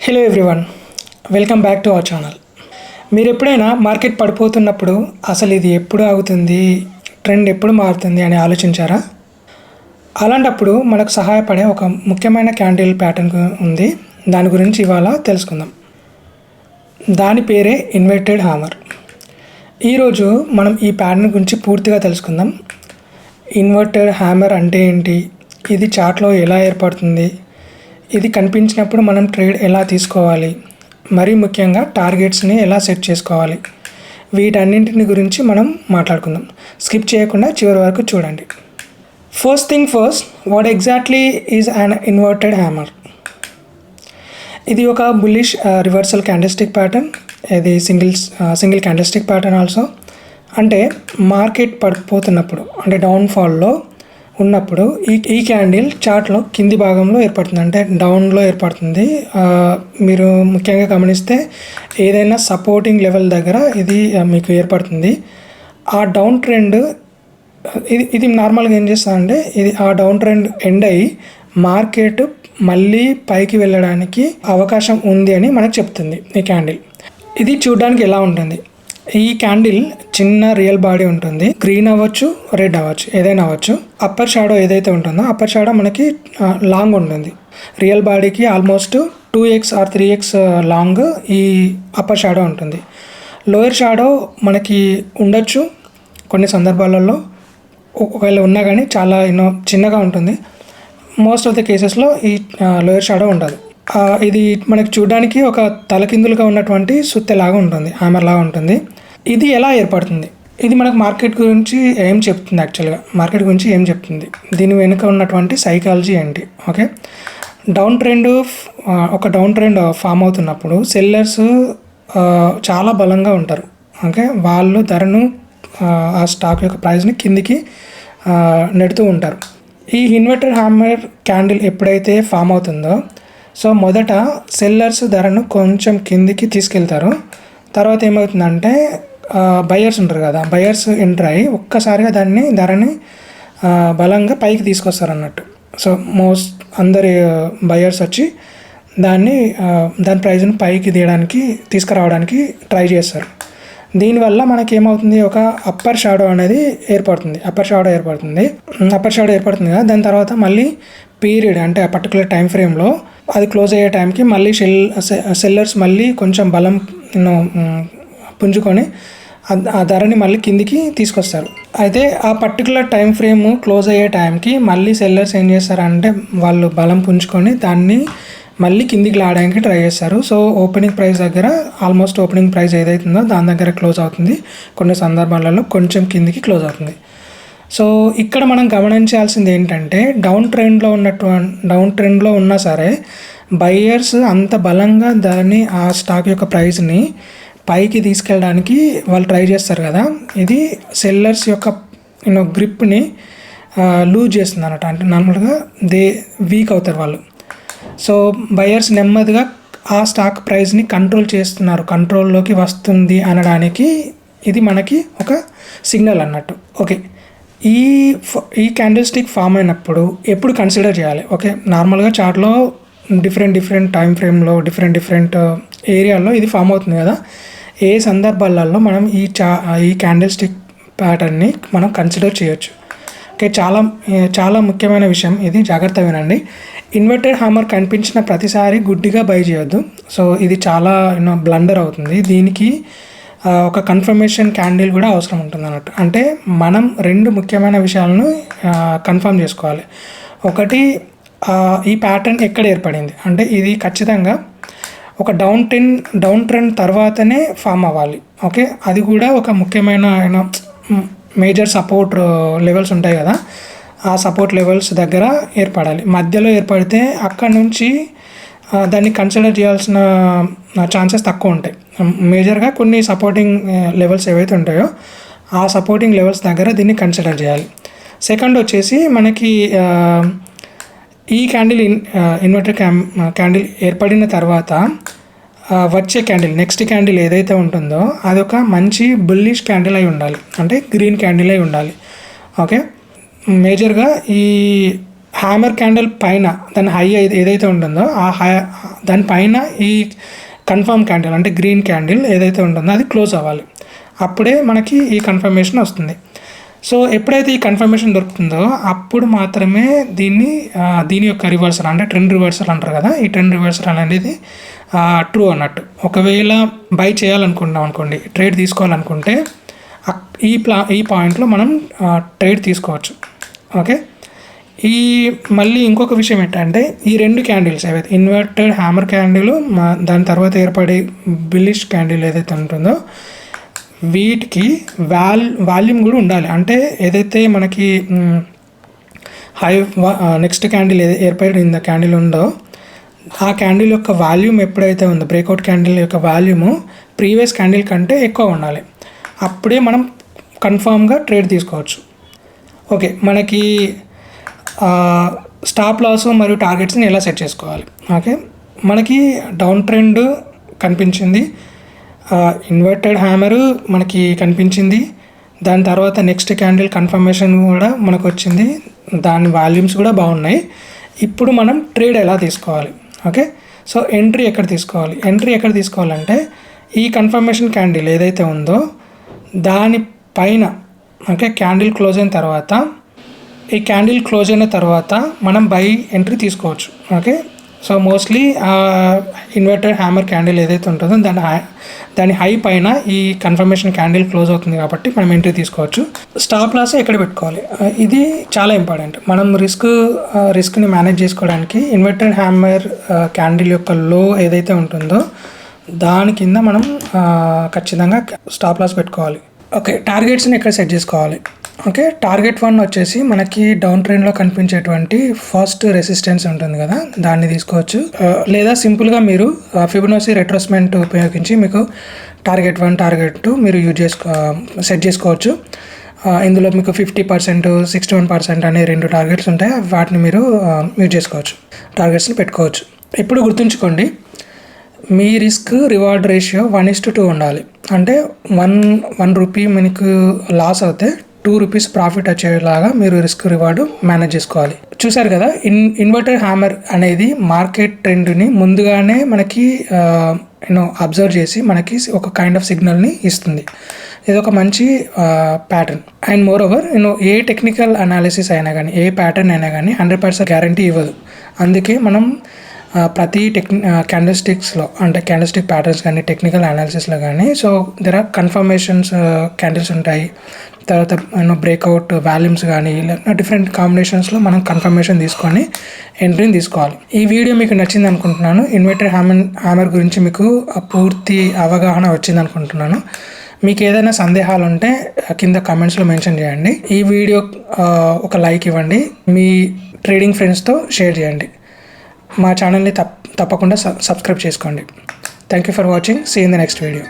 Hello everyone, welcome back to our channel. మీరు ఎప్పుడైనా market పడిపోతున్నప్పుడు అసలు ఇది ఎప్పుడు ఆగుతుంది, ట్రెండ్ ఎప్పుడు మారుతుంది అని ఆలోచించారా? అలాంటప్పుడు మనకు సహాయపడే ఒక ముఖ్యమైన క్యాండిల్ ప్యాటర్న్ ఉంది. దాని గురించి ఇవాళ తెలుసుకుందాం. దాని పేరే ఇన్వర్టెడ్ హ్యామర్. ఈరోజు మనం ఈ ప్యాటర్న్ గురించి పూర్తిగా తెలుసుకుందాం. ఇన్వర్టెడ్ హ్యామర్ అంటే ఏంటి, ఇది చార్ట్లో ఎలా ఏర్పడుతుంది, ఇది కనిపించినప్పుడు మనం ట్రేడ్ ఎలా తీసుకోవాలి, మరీ ముఖ్యంగా టార్గెట్స్ని ఎలా సెట్ చేసుకోవాలి, వీటన్నింటిని గురించి మనం మాట్లాడుకుందాం. స్కిప్ చేయకుండా చివరి వరకు చూడండి. First thing first, what exactly is an inverted hammer? ఇది ఒక బుల్లిష్ రివర్సల్ క్యాండిల్స్టిక్ ప్యాటర్న్. ఇది సింగిల్ క్యాండిల్స్టిక్ ప్యాటర్న్ ఆల్సో. అంటే మార్కెట్ పడిపోతున్నప్పుడు, అంటే డౌన్ఫాల్లో ఉన్నప్పుడు ఈ క్యాండిల్ చార్ట్లో కింది భాగంలో ఏర్పడుతుంది, అంటే డౌన్లో ఏర్పడుతుంది. మీరు ముఖ్యంగా గమనిస్తే ఏదైనా సపోర్టింగ్ లెవెల్ దగ్గర ఇది మీకు ఏర్పడుతుంది. ఆ డౌన్ ట్రెండ్ ఇది నార్మల్గా ఏం చేస్తుందంటే, ఇది ఆ డౌన్ ట్రెండ్ ఎండ్ అయ్యి మార్కెట్ మళ్ళీ పైకి వెళ్ళడానికి అవకాశం ఉంది అని మనకు చెప్తుంది ఈ క్యాండిల్. ఇది చూడడానికి ఎలా ఉంటుంది? ఈ క్యాండిల్ చిన్న రియల్ బాడీ ఉంటుంది. గ్రీన్ అవ్వచ్చు, రెడ్ అవ్వచ్చు, ఏదైనా అవ్వచ్చు. అప్పర్ షాడో ఏదైతే ఉంటుందో అప్పర్ షాడో మనకి లాంగ్ ఉంటుంది. రియల్ బాడీకి almost 2x or 3x long ఈ అప్పర్ షాడో ఉంటుంది. లోయర్ షాడో మనకి ఉండొచ్చు కొన్ని సందర్భాలలో, ఒకవేళ ఉన్నా కానీ చాలా చిన్నగా ఉంటుంది. మోస్ట్ ఆఫ్ ద కేసెస్లో ఈ లోయర్ షాడో ఉండదు. ఇది మనకి చూడడానికి ఒక తలకిందులుగా ఉన్నటువంటి సుత్తెలాగా ఉంటుంది, హ్యామర్ లాగా ఉంటుంది. ఇది ఎలా ఏర్పడుతుంది? ఇది మనకు మార్కెట్ గురించి ఏం చెప్తుంది? యాక్చువల్గా మార్కెట్ గురించి ఏం చెప్తుంది, దీని వెనుక ఉన్నటువంటి సైకాలజీ ఏంటి? ఓకే, డౌన్ ట్రెండ్ ఫామ్ అవుతున్నప్పుడు సెల్లర్స్ చాలా బలంగా ఉంటారు. ఓకే, వాళ్ళు ధరను ఆ స్టాక్ యొక్క ప్రైస్ని కిందికి నెడుతూ ఉంటారు. ఈ ఇన్వర్టెడ్ హ్యామర్ క్యాండిల్ ఎప్పుడైతే ఫామ్ అవుతుందో, సో మొదట సెల్లర్స్ ధరను కొంచెం కిందికి తీసుకెళ్తారు. తర్వాత ఏమవుతుందంటే బయర్స్ ఉంటారు కదా, బయర్స్ ఎంటర్ అయ్యి ఒక్కసారిగా ధరని బలంగా పైకి తీసుకొస్తారు అన్నట్టు. సో అందరి బయర్స్ వచ్చి దాని ప్రైజ్ని పైకి తీసుకురావడానికి ట్రై చేస్తారు. దీనివల్ల మనకి ఏమవుతుంది, ఒక అప్పర్ షాడో అనేది ఏర్పడుతుంది. అప్పర్ షాడో ఏర్పడుతుంది కదా, దాని తర్వాత మళ్ళీ పీరియడ్, అంటే ఆ పర్టికులర్ టైం ఫ్రేమ్లో అది క్లోజ్ అయ్యే టైంకి మళ్ళీ సెల్లర్స్ మళ్ళీ కొంచెం బలం పుంజుకొని ఆ ధరని మళ్ళీ కిందికి తీసుకొస్తారు. అయితే ఆ పర్టికులర్ టైం ఫ్రేమ్ క్లోజ్ అయ్యే టైంకి మళ్ళీ సెల్లర్స్ ఏం చేస్తారంటే, వాళ్ళు బలం పుంజుకొని దాన్ని మళ్ళీ కిందికి లాడడానికి ట్రై చేస్తారు. సో ఓపెనింగ్ ప్రైస్ దగ్గర ఆల్మోస్ట్ ఓపెనింగ్ ప్రైస్ ఏదైతుందో దాని దగ్గర క్లోజ్ అవుతుంది. కొన్ని సందర్భాలలో కొంచెం కిందికి క్లోజ్ అవుతుంది. సో ఇక్కడ మనం గమనించాల్సింది ఏంటంటే, డౌన్ ట్రెండ్లో ఉన్నా సరే బయ్యర్స్ అంత బలంగా దాన్ని ఆ స్టాక్ యొక్క ప్రైస్ని పైకి తీసుకెళ్ళడానికి వాళ్ళు ట్రై చేస్తారు కదా. ఇది సెల్లర్స్ యొక్క గ్రిప్ని లూజ్ చేస్తుంది అన్నట్టు. అంటే నార్మల్గా వీక్ అవుతారు వాళ్ళు. సో బయ్యర్స్ నెమ్మదిగా ఆ స్టాక్ ప్రైస్ని కంట్రోల్లోకి వస్తుంది అనడానికి ఇది మనకి ఒక సిగ్నల్ అన్నట్టు. ఓకే, ఈ క్యాండిల్ స్టిక్ ఫామ్ అయినప్పుడు ఎప్పుడు కన్సిడర్ చేయాలి? ఓకే, నార్మల్గా చార్ట్లో డిఫరెంట్ టైం ఫ్రేమ్లో డిఫరెంట్ ఏరియాల్లో ఇది ఫామ్ అవుతుంది కదా. ఏ సందర్భాలలో మనం ఈ క్యాండిల్ స్టిక్ ప్యాటర్న్ని మనం కన్సిడర్ చేయొచ్చు? ఓకే, చాలా ముఖ్యమైన విషయం ఇది, జాగ్రత్త వినండి. ఇన్వర్టెడ్ హ్యామర్ కనిపించిన ప్రతిసారి గుడ్డిగా బై చేయొద్దు. సో ఇది చాలా బ్లండర్ అవుతుంది. దీనికి ఒక కన్ఫర్మేషన్ క్యాండిల్ కూడా అవసరం ఉంటుంది అన్నట్టు. అంటే మనం రెండు ముఖ్యమైన విషయాలను కన్ఫర్మ్ చేసుకోవాలి. ఒకటి, ఈ ప్యాటర్న్ ఎక్కడ ఏర్పడింది, అంటే ఇది ఖచ్చితంగా ఒక డౌన్ ట్రెండ్ తర్వాతనే ఫామ్ అవ్వాలి. ఓకే, అది కూడా ఒక ముఖ్యమైన మేజర్ సపోర్ట్ లెవెల్స్ ఉంటాయి కదా, ఆ సపోర్ట్ లెవెల్స్ దగ్గర ఏర్పడాలి. మధ్యలో ఏర్పడితే అక్కడ నుంచి దాన్ని కన్సిడర్ చేయాల్సిన ఛాన్సెస్ తక్కువ ఉంటాయి. మేజర్గా కొన్ని సపోర్టింగ్ లెవెల్స్ ఏవైతే ఉంటాయో ఆ సపోర్టింగ్ లెవెల్స్ దగ్గర దీన్ని కన్సిడర్ చేయాలి. సెకండ్ వచ్చేసి మనకి ఈ క్యాండిల్ ఇన్వర్టర్ క్యాండిల్ ఏర్పడిన తర్వాత వచ్చే నెక్స్ట్ క్యాండిల్ ఏదైతే ఉంటుందో అది ఒక మంచి బుల్లిష్ క్యాండిల్ అయి ఉండాలి, అంటే గ్రీన్ క్యాండిల్ అయి ఉండాలి. ఓకే, మేజర్గా ఈ హ్యామర్ క్యాండిల్ పైన దాని హై ఏదైతే ఉంటుందో దానిపైన ఈ కన్ఫర్మ్ క్యాండిల్ అంటే గ్రీన్ క్యాండిల్ ఏదైతే ఉంటుందో అది క్లోజ్ అవ్వాలి. అప్పుడే మనకి ఈ కన్ఫర్మేషన్ వస్తుంది. సో ఎప్పుడైతే ఈ కన్ఫర్మేషన్ దొరుకుతుందో అప్పుడు మాత్రమే దీని యొక్క రివర్సల్ అంటే ట్రెండ్ రివర్సల్ అంటారు కదా, ఈ ట్రెండ్ రివర్సల్ అనేది ట్రూ అన్నట్టు. ఒకవేళ బై చేయాలనుకుంటున్నాం అనుకోండి, ట్రేడ్ తీసుకోవాలనుకుంటే ఈ పాయింట్లో మనం ట్రేడ్ తీసుకోవచ్చు. ఓకే, మళ్ళీ ఇంకొక విషయం ఏంటంటే ఈ రెండు క్యాండిల్స్ ఏవైతే ఇన్వర్టెడ్ హ్యామర్ క్యాండిల్ దాని తర్వాత ఏర్పడే బిల్లిష్ క్యాండిల్ ఏదైతే ఉంటుందో వీటికి వాల్యూమ్ కూడా ఉండాలి. అంటే ఏదైతే మనకి నెక్స్ట్ క్యాండిల్ ఏర్పడిన క్యాండిల్ ఉందో ఆ క్యాండిల్ యొక్క వాల్యూమ్ ఎప్పుడైతే ఉందో బ్రేక్అవుట్ క్యాండిల్ యొక్క వాల్యూము ప్రీవియస్ క్యాండిల్ కంటే ఎక్కువ ఉండాలి. అప్పుడే మనం కన్ఫామ్గా ట్రేడ్ తీసుకోవచ్చు. ఓకే, మనకి స్టాప్ లాస్ మరియు టార్గెట్స్ని ఎలా సెట్ చేసుకోవాలి? ఓకే, మనకి డౌన్ ట్రెండ్ కనిపించింది, ఇన్వర్టెడ్ హ్యామర్ మనకి కనిపించింది, దాని తర్వాత నెక్స్ట్ క్యాండిల్ కన్ఫర్మేషన్ కూడా మనకు వచ్చింది, దాని వాల్యూమ్స్ కూడా బాగున్నాయి. ఇప్పుడు మనం ట్రేడ్ ఎలా తీసుకోవాలి? ఓకే, సో ఎంట్రీ ఎక్కడ తీసుకోవాలంటే ఈ కన్ఫర్మేషన్ క్యాండిల్ ఏదైతే ఉందో దానిపైన ఓకే క్యాండిల్ క్లోజ్ అయిన తర్వాత మనం బై ఎంట్రీ తీసుకోవచ్చు. Okay, so mostly inverted hammer candle ఏదైతే ఉంటుందో దాని హై పైన ఈ కన్ఫర్మేషన్ క్యాండిల్ క్లోజ్ అవుతుంది కాబట్టి మనం ఎంట్రీ తీసుకోవచ్చు. స్టాప్ లాస్ ఎక్కడ పెట్టుకోవాలి? ఇది చాలా ఇంపార్టెంట్. మనం రిస్క్ని మేనేజ్ చేసుకోవడానికి ఇన్వర్టెడ్ హ్యామర్ క్యాండిల్ యొక్క లో ఏదైతే ఉంటుందో దాని కింద మనం ఖచ్చితంగా స్టాప్ లాస్ పెట్టుకోవాలి. ఓకే, టార్గెట్స్ని ఎక్కడ సెట్ చేసుకోవాలి? ఓకే, టార్గెట్ 1 వచ్చేసి మనకి డౌన్ ట్రెండ్లో కనిపించేటువంటి ఫస్ట్ రెసిస్టెన్స్ ఉంటుంది కదా, దాన్ని తీసుకోవచ్చు. లేదా సింపుల్గా మీరు ఫిబొనాచి రెట్రోస్మెంట్ ఉపయోగించి మీకు టార్గెట్ 1 టార్గెట్ 2 మీరు సెట్ చేసుకోవచ్చు. ఇందులో మీకు 50%, 61% అనే 2 టార్గెట్స్ ఉంటాయి. వాటిని మీరు యూజ్ చేసుకోవచ్చు, టార్గెట్స్ని పెట్టుకోవచ్చు. ఇప్పుడు గుర్తుంచుకోండి, మీ రిస్క్ రివార్డ్ రేషియో 1:2 ఉండాలి. అంటే 1 రూపీ మీకు లాస్ అవుతే 2 రూపీస్ ప్రాఫిట్ వచ్చేలాగా మీరు రిస్క్ రివార్డు మేనేజ్ చేసుకోవాలి. చూసారు కదా, ఇన్వర్టెడ్ హ్యామర్ అనేది మార్కెట్ ట్రెండ్ని ముందుగానే మనకి అబ్జర్వ్ చేసి మనకి ఒక కైండ్ ఆఫ్ సిగ్నల్ని ఇస్తుంది. ఇది ఒక మంచి pattern. And more over a technical analysis అయినా కానీ ఏ ప్యాటర్న్ అయినా కానీ 100% గ్యారంటీ ఇవ్వదు. అందుకే మనం ప్రతి క్యాండిల్స్టిక్స్లో అంటే క్యాండిల్స్టిక్ ప్యాటర్న్స్ కానీ టెక్నికల్ అనాలిసిస్లో కానీ so there are confirmations candles ఉంటాయి. తర్వాత బ్రేక్అవుట్ వాల్యూమ్స్ కానీ ఇలా డిఫరెంట్ కాంబినేషన్స్లో మనం కన్ఫర్మేషన్ తీసుకొని ఎంట్రీని తీసుకోవాలి. ఈ వీడియో మీకు నచ్చింది అనుకుంటున్నాను. ఇన్వర్టెడ్ హ్యామర్ గురించి మీకు పూర్తి అవగాహన వచ్చింది అనుకుంటున్నాను. మీకు ఏదైనా సందేహాలు ఉంటే కింద కామెంట్స్లో మెన్షన్ చేయండి. ఈ వీడియో ఒక లైక్ ఇవ్వండి, మీ ట్రేడింగ్ ఫ్రెండ్స్తో షేర్ చేయండి. మా ఛానల్ని తప్పకుండా సబ్స్క్రైబ్ చేసుకోండి. Thank you for watching. See in the next video.